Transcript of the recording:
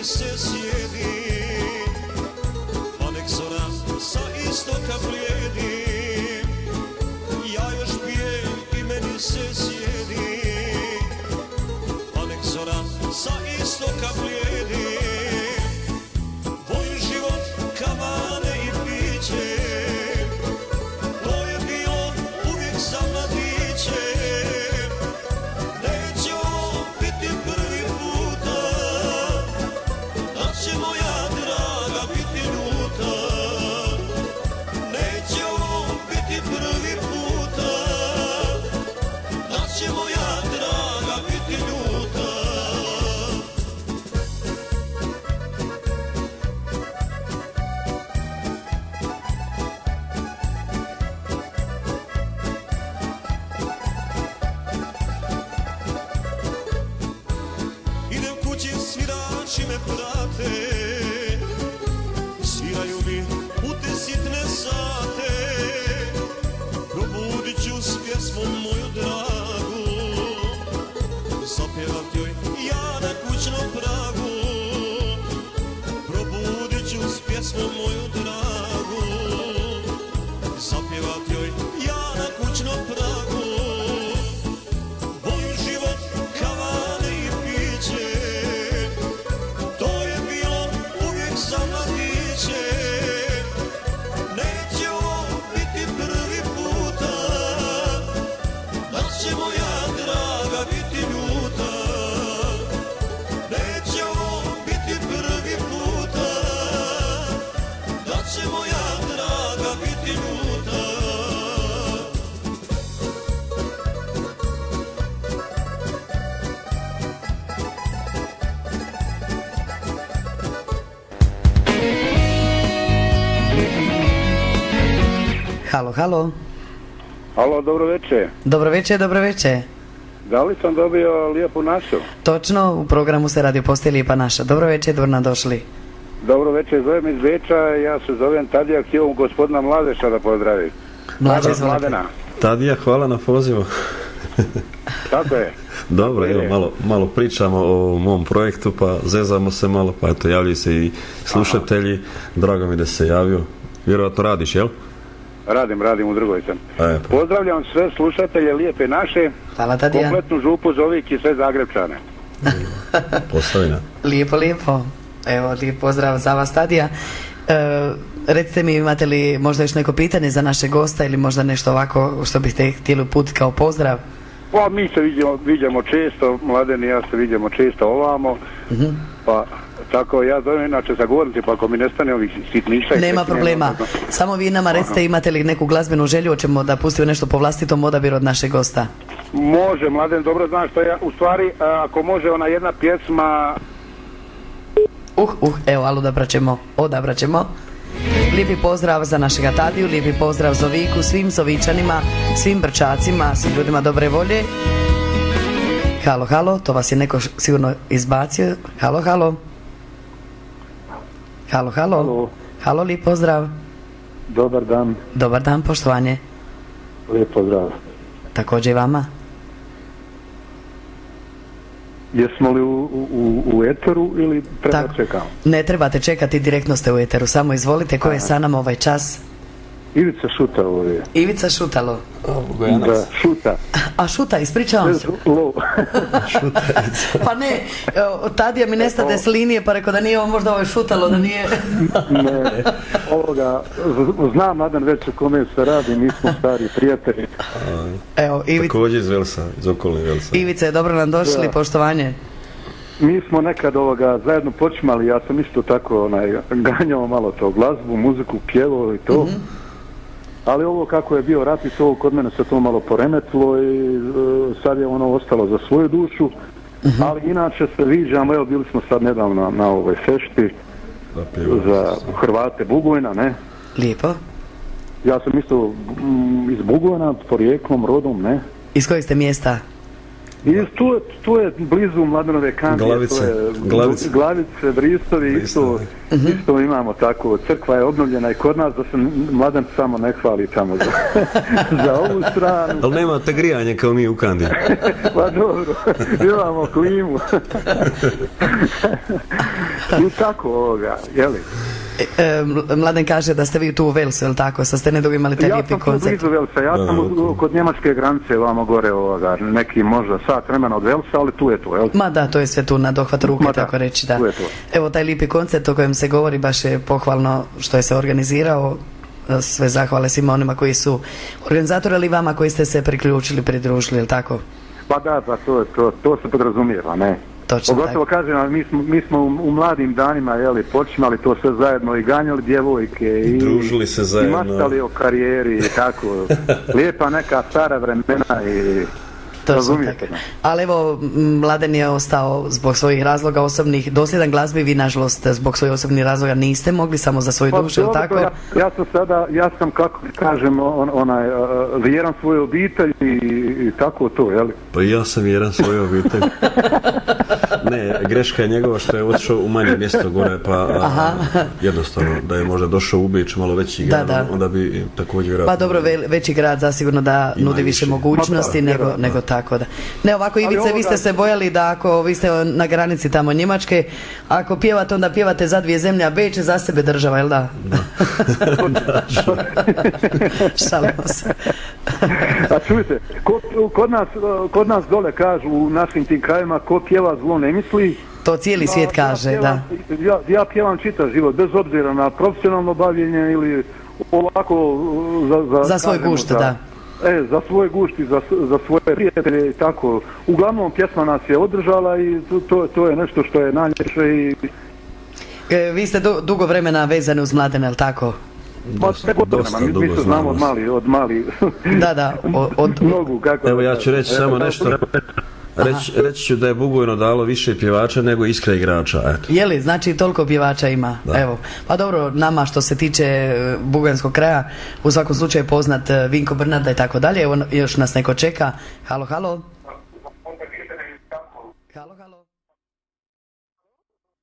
meni se sjedi, pa nek zora sa istoka blijedi. Ja još pijem i meni se sjedi, pa nek zora sa istoka blijedi. Volim život, kavane i piće, to je bilo uvijek za mladiće. Neće ovo biti prvi puta da će moja draga biti ljuta. Neće ovo biti prvi puta da će moja draga biti ljuta. Idem kući, svirači me prate, sviraju mi u te sitne sate. Probudit ću s pjesmom moju dragu, zapjevat joj ja na kućnom pragu. Probudit ću s pjesmom moju dragu, zapjevat joj ja na kućnom pragu. Volim život, kavane i piće, to je bilo uvijek za mladiće. Neće ovo biti prvi puta da će moja draga biti ljuta. Neće ovo biti prvi puta da će moja draga biti ljuta. Halo, halo. Alo, dobro večer. Dobro večer, dobro večer. Da li sam dobio lijepu našu? Točno, u programu se radio postoji Lijepa naša. Dobro večer, dobro nam došli. Dobro večer, zovem iz Beča, ja se zovem Tadija, htio gospodina Mladeša da pozdravim. Mlađe, izvolite. Mladena. Tadija, hvala na pozivu. Tako je. Dobro, evo, malo pričamo o mom projektu, pa zezamo se malo, pa eto, javljaju se i slušatelji. Drago mi da se javio. Vjerojatno radiš, jel? Radim, u drugoj sam. Pa. Pozdravljam sve slušatelje Lijepe naše, Hvala, Tadija. kompletnu župu Zovik i sve Zagrebčane. Posavina. Lijepo, lijepo. Evo, lijep pozdrav za vas, Tadija. Recite mi, imate li možda još neko pitanje za naše gosta ili možda nešto ovako što biste htjeli uputiti kao pozdrav? Pa mi se viđamo često, Mladen i ja se vidimo često ovamo, pa tako ja zovem inače za govornici, pa ako mi nestane ovih sitniša... Nema problema. Samo vi nama recite, imate li neku glazbenu želju, hoćemo da pustimo nešto po vlastitom odabiru od našeg gosta? Može, Mladen, dobro znaš što ja, u stvari, ako može ona jedna pjesma... Evo, ali odabrat ćemo. Lijepi pozdrav za našega Tadiju, lijepi pozdrav Zoviku, svim Zovičanima, svim Brčacima, svim ljudima dobre volje. Halo, halo, to vas je neko sigurno izbacio. Halo, halo. Halo, halo. Halo. Halo, lijep pozdrav. Dobar dan. Dobar dan, poštovanje. Lijep pozdrav. Također i vama. Jesmo li u eteru ili treba čekamo? Ne trebate čekati, direktno ste u eteru. Samo izvolite, ko je sa nama ovaj čas? Ivica Šuta ovdje. Ivica Šutalo. Da, Šuta. A Šuta, ispričavam se. Pa ne, Tadija mi nestade s linije, pa rekao da nije ovo možda ovo Šutalo, da nije... Ne, znam Mladen već o kome se radi, mi smo stari prijatelji. Evo, Također iz Velsa, iz okolnih Velsa. Ivice, dobro nam došli, poštovanje. Mi smo nekad zajedno počimali, ja sam isto tako ganjao malo to glazbu, muziku, pjevao i to. Ali ovo kako je bio rat i to, kod mene se to malo poremetilo i sad je ono ostalo za svoju dušu. Ali inače se viđamo, evo bili smo sad nedavno na ovoj fešti za Hrvate Bugojna, ne? Lijepo. Ja sam isto iz Bugojna, porijeklom, rodom, ne? Iz kojeg ste mjesta? I tu je blizu Mladenove kante, Glavice, Bristovi, isto imamo tako, crkva je obnovljena i kod nas, da se Mladen samo ne hvali tamo za ovu stranu. Ali nemate grijanje kao mi u Kandi. Pa dobro, imamo klimu. I tako ovoga, jeli? Mladen kaže da ste vi tu u Velsu, jel tako? Sa ste nedugo imali taj lijepi koncert. Ja sam blizu Velsa, ja sam kod njemačke granice vamo gore ovoga, neki možda sat vremena od Velsa, ali tu je to, jel? Ma da, to je sve tu na dohvat ruke, tako reći, da. Evo, taj lijepi koncert o kojem se govori baš je pohvalno što je se organizirao. Sve zahvale svima onima koji su organizatori, ali i vama koji ste se priključili, pridružili, jel tako? Pa da, to se podrazumijeva, ne? Točno, pogotovo kažem, mi smo u mladim danima počinjali to sve zajedno i ganjali djevojke i družili se zajedno i maštali o karijeri i tako. Lijepa neka stara vremena i razumijete. Ali evo, Mladen je ostao zbog svojih razloga osobnih dosljedan glazbi, vi nažalost zbog svojih osobnih razloga niste mogli, samo za svoju dušu, jel tako? Ja sam kako kažem, vjeran svoje obitelji i tako to, jel? Pa i ja sam vjeran svoje obitelji. Ne, greška je njegova što je otišao u manje mjesto gore, pa jednostavno da je možda došao u Beč, malo veći grad, onda bi također grad. Pa dobro, veći grad zasigurno da nudi više mogućnosti nego tako da. Ne, ovako Ivice, vi ste se bojali da ako vi ste na granici tamo Njemačke, ako pjevate onda pjevate za dvije zemlje, a Beč je za sebe država, jel da? Šalimo se. A čujte, kod nas dole kažu u našim tim krajima, ko pjeva zlo ne misli. To cijeli svijet kaže, da. Ja pjevam čitav život, bez obzira na profesionalno bavljenje ili ovako za svoj gušt, da. Za svoj gušt i za svoje prijatelje i tako. Uglavnom pjesma nas je održala i to je nešto što je najljepše i... Vi ste dugo vremena vezani uz Mladena, jel tako? Mi se znamo od mali. Da, od nogu. Evo ja ću reći samo nešto. Reći ću da je Bugojno dalo više pjevača nego Iskra igrača, eto. Je li, znači toliko pjevača ima? Da. Evo. Pa dobro, nama što se tiče buganskog kraja, u svakom slučaju poznat Vinko Brnarda i tako dalje, evo još nas neko čeka. Halo, halo.